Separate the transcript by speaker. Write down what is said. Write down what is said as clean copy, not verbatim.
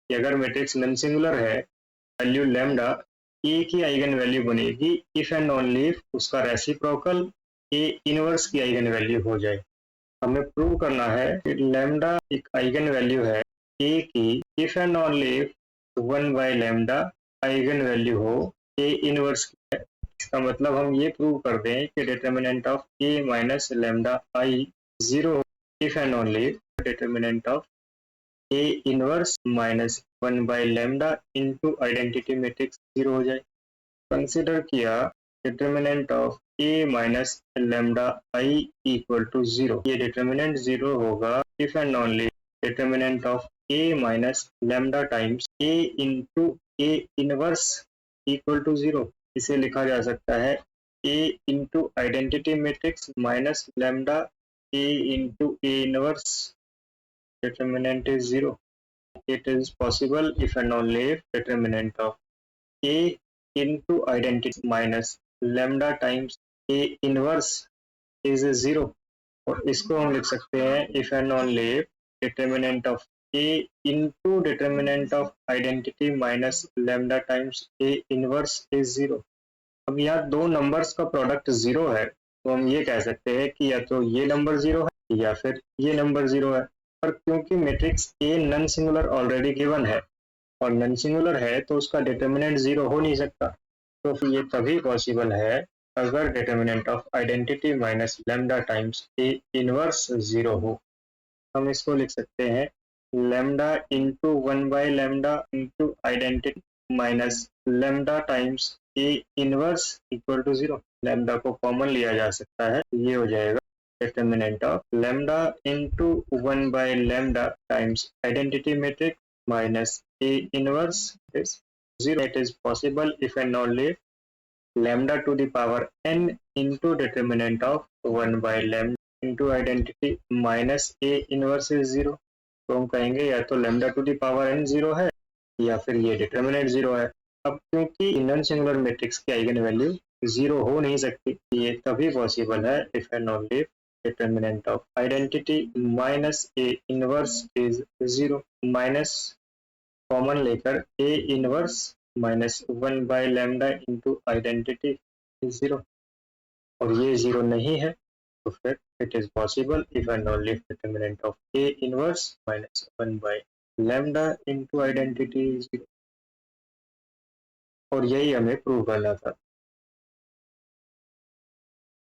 Speaker 1: कि अगर matrix non singular है, वैल्यू लैम्डा ए की आइगन वैल्यू बनेगी इफ एंड ओनली इफ उसका रेसिप्रोकल ए इनवर्स की आइगन वैल्यू हो जाए। हमें प्रूव करना है कि लैम्डा एक आइगन वैल्यू है ए की if and only if one by lambda eigen value हो ए इनवर्स की है। इसका मतलब हम ये प्रूव कर दें कि determinant of A minus lambda आई 0 हो if and only if determinant of A inverse minus 1/लैम्डा into identity matrix 0 हो जाए। कंसिडर किया determinant of A minus lambda I equal to 0। ये डिटर्मिनेंट 0 होगा if and only determinant of A minus lambda times A into A inverse equal to 0। इसे लिखा जा सकता है ए into identity matrix minus lambda A into A inverse determinant is 0. It is possible if and only if determinant of A into identity minus lambda times A inverse is 0. और इसको हम लिख सकते हैं if and only if determinant of A into determinant of identity minus lambda times A inverse is 0. अब यहाँ दो numbers का प्रोडक्ट 0 है, तो हम ये कह सकते हैं कि या तो ये नंबर 0 है या फिर ये नंबर 0 है। पर क्योंकि matrix a non singular already given है और नॉन सिंगुलर है तो उसका डिटर्मिनेंट 0 हो नहीं सकता, तो फिर ये तभी पॉसिबल है अगर determinant of identity minus lambda times A inverse 0 हो। हम इसको लिख सकते हैं lambda into one by lambda into identity minus lambda times A inverse equal to 0। Lambda को कॉमन लिया जा सकता है, ये हो जाएगा determinant of lambda into 1/lambda times identity matrix minus A inverse is 0. It is possible if and only if lambda to the power n into determinant of 1/lambda into identity minus A inverse is 0. तो हम कहेंगे या तो lambda to the power n 0 है या फिर ये determinant 0 है। अब क्योंकि नॉन सिंगुलर मैट्रिक्स की आइगन वैल्यू 0 हो नहीं सकती, ये तभी पॉसिबल है if and only if determinant of identity minus A inverse is 0। Minus common लेकर A inverse minus 1/lambda into identity is 0 और ये 0 नहीं है, तो फिर it is possible if and only if determinant of A inverse minus 1/lambda into identity is 0। और यही हमें प्रूव करना था।